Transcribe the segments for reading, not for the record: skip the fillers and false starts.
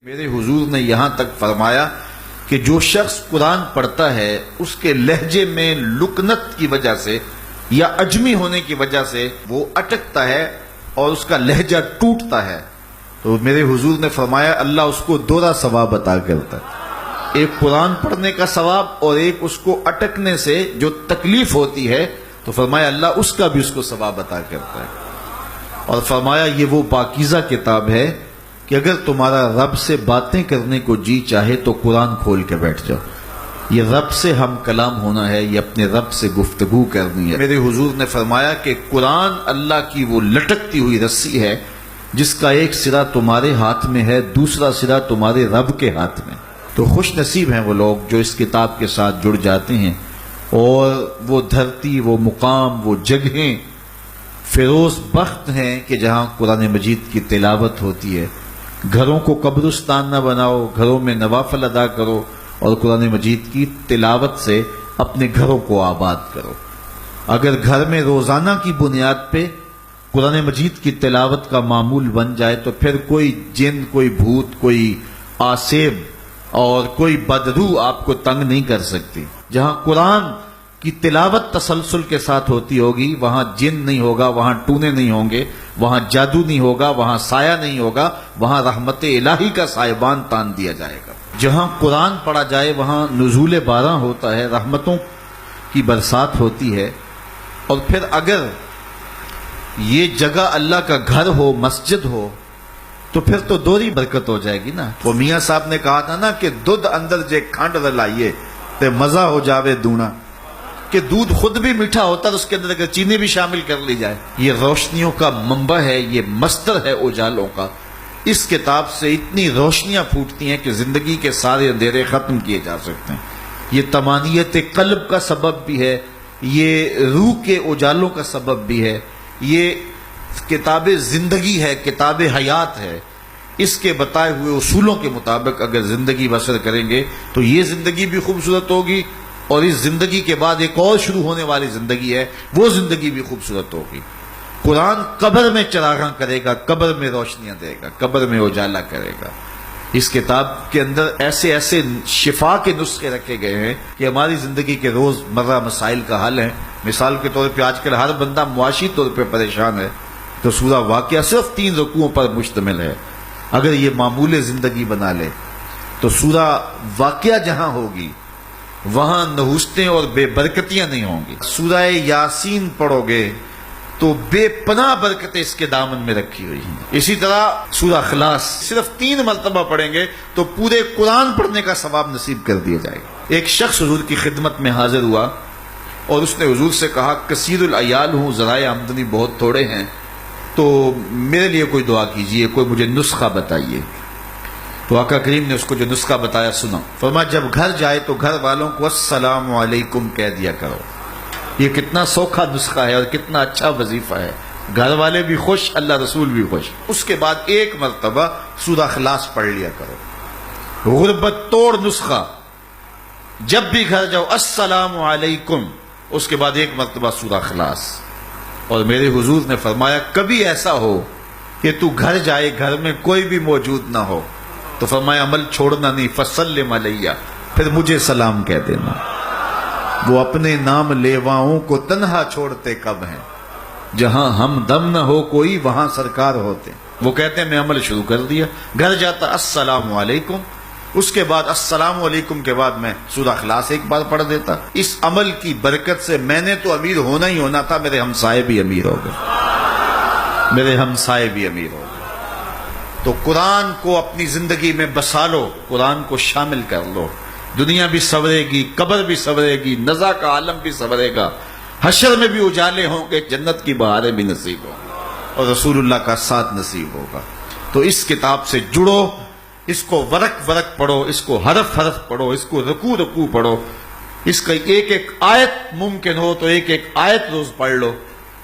میرے حضور نے یہاں تک فرمایا کہ جو شخص قرآن پڑھتا ہے اس کے لہجے میں لکنت کی وجہ سے یا عجمی ہونے کی وجہ سے وہ اٹکتا ہے اور اس کا لہجہ ٹوٹتا ہے، تو میرے حضور نے فرمایا اللہ اس کو دوہرا ثواب عطا کرتا ہے، ایک قرآن پڑھنے کا ثواب اور ایک اس کو اٹکنے سے جو تکلیف ہوتی ہے، تو فرمایا اللہ اس کا بھی اس کو ثواب عطا کرتا ہے۔ اور فرمایا یہ وہ پاکیزہ کتاب ہے کہ اگر تمہارا رب سے باتیں کرنے کو جی چاہے تو قرآن کھول کے بیٹھ جاؤ، یہ رب سے ہم کلام ہونا ہے، یہ اپنے رب سے گفتگو کرنی ہے۔ میرے حضور نے فرمایا کہ قرآن اللہ کی وہ لٹکتی ہوئی رسی ہے جس کا ایک سرا تمہارے ہاتھ میں ہے، دوسرا سرا تمہارے رب کے ہاتھ میں۔ تو خوش نصیب ہیں وہ لوگ جو اس کتاب کے ساتھ جڑ جاتے ہیں اور وہ دھرتی، وہ مقام، وہ جگہیں فیروز بخت ہیں کہ جہاں قرآن مجید کی تلاوت ہوتی ہے۔ گھروں کو قبرستان نہ بناؤ، گھروں میں نوافل ادا کرو اور قرآن مجید کی تلاوت سے اپنے گھروں کو آباد کرو۔ اگر گھر میں روزانہ کی بنیاد پہ قرآن مجید کی تلاوت کا معمول بن جائے تو پھر کوئی جن، کوئی بھوت، کوئی آسیب اور کوئی بدروح آپ کو تنگ نہیں کر سکتی۔ جہاں قرآن کی تلاوت تسلسل کے ساتھ ہوتی ہوگی وہاں جن نہیں ہوگا، وہاں ٹونے نہیں ہوں گے، وہاں جادو نہیں ہوگا، وہاں سایہ نہیں ہوگا، وہاں رحمت الہی کا سائبان تان دیا جائے گا۔ جہاں قرآن پڑھا جائے وہاں نزول باران ہوتا ہے، رحمتوں کی برسات ہوتی ہے۔ اور پھر اگر یہ جگہ اللہ کا گھر ہو، مسجد ہو، تو پھر تو دوہری برکت ہو جائے گی نا۔ وہ میاں صاحب نے کہا تھا نا کہ دودھ اندر جے کھنڈ رلائیے تے مزہ ہو جاوے دونا، کہ دودھ خود بھی میٹھا ہوتا ہے، اس کے اندر اگر چینی بھی شامل کر لی جائے۔ یہ روشنیوں کا منبع ہے، یہ مصدر ہے اجالوں کا۔ اس کتاب سے اتنی روشنیاں پھوٹتی ہیں کہ زندگی کے سارے اندھیرے ختم کیے جا سکتے ہیں۔ یہ طمانیت قلب کا سبب بھی ہے، یہ روح کے اجالوں کا سبب بھی ہے، یہ کتاب زندگی ہے، کتاب حیات ہے۔ اس کے بتائے ہوئے اصولوں کے مطابق اگر زندگی بسر کریں گے تو یہ زندگی بھی خوبصورت ہوگی، اور اس زندگی کے بعد ایک اور شروع ہونے والی زندگی ہے، وہ زندگی بھی خوبصورت ہوگی۔ قرآن قبر میں چراغاں کرے گا، قبر میں روشنیاں دے گا، قبر میں اجالا کرے گا۔ اس کتاب کے اندر ایسے ایسے شفا کے نسخے رکھے گئے ہیں کہ ہماری زندگی کے روز مرہ مسائل کا حل ہے۔ مثال کے طور پہ آج کل ہر بندہ معاشی طور پہ پریشان ہے، تو سورہ واقعہ صرف 3 رکوعوں پر مشتمل ہے۔ اگر یہ معمول زندگی بنا لے تو سورہ واقعہ جہاں ہوگی وہاں نحوستیں اور بے برکتیاں نہیں ہوں گی۔ سورہ یاسین پڑھو گے تو بے پناہ برکتیں اس کے دامن میں رکھی ہوئی ہیں۔ اسی طرح سورہ اخلاص صرف 3 مرتبہ پڑھیں گے تو پورے قرآن پڑھنے کا ثواب نصیب کر دیا جائے گا۔ ایک شخص حضور کی خدمت میں حاضر ہوا اور اس نے حضور سے کہا کثیر العیال ہوں، ذرائع آمدنی بہت تھوڑے ہیں، تو میرے لیے کوئی دعا کیجئے، کوئی مجھے نسخہ بتائیے۔ تو آقا کریم نے اس کو جو نسخہ بتایا سنا۔ فرمایا جب گھر جائے تو گھر والوں کو السلام علیکم کہہ دیا کرو۔ یہ کتنا سوکھا نسخہ ہے اور کتنا اچھا وظیفہ ہے، گھر والے بھی خوش، اللہ رسول بھی خوش۔ اس کے بعد 1 مرتبہ سورہ اخلاص پڑھ لیا کرو۔ غربت توڑ نسخہ، جب بھی گھر جاؤ السلام علیکم، اس کے بعد 1 مرتبہ سورہ اخلاص۔ اور میرے حضور نے فرمایا کبھی ایسا ہو کہ تو گھر جائے، گھر میں کوئی بھی موجود نہ ہو، تو فرمایا عمل چھوڑنا نہیں، فسلم علیہ، پھر مجھے سلام کہہ دینا۔ وہ اپنے نام لیواؤں کو تنہا چھوڑتے کب ہیں، جہاں ہم دم نہ ہو کوئی وہاں سرکار ہوتے۔ وہ کہتے ہیں میں عمل شروع کر دیا، گھر جاتا السلام علیکم، اس کے بعد السلام علیکم کے بعد میں سورہ اخلاص 1 بار پڑھ دیتا۔ اس عمل کی برکت سے میں نے تو امیر ہونا ہی ہونا تھا، میرے ہمسائے بھی امیر ہو گئے، میرے ہمسائے بھی امیر ہو گئے۔ تو قرآن کو اپنی زندگی میں بسا لو، قرآن کو شامل کر لو، دنیا بھی سنورے گی، قبر بھی سنورے گی، نزا کا عالم بھی سنورے گا، حشر میں بھی اجالے ہوں گے، جنت کی بہاریں بھی نصیب ہوں گی، اور رسول اللہ کا ساتھ نصیب ہوگا۔ تو اس کتاب سے جڑو، اس کو ورق ورق پڑھو، اس کو حرف حرف پڑھو، اس کو رکوع رکوع پڑھو، اس کا ایک ایک آیت ممکن ہو تو ایک ایک آیت روز پڑھ لو،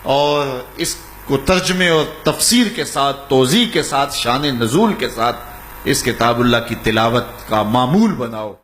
اور اس کو ترجمے اور تفسیر کے ساتھ، توضیح کے ساتھ، شان نزول کے ساتھ اس کتاب اللہ کی تلاوت کا معمول بناؤ۔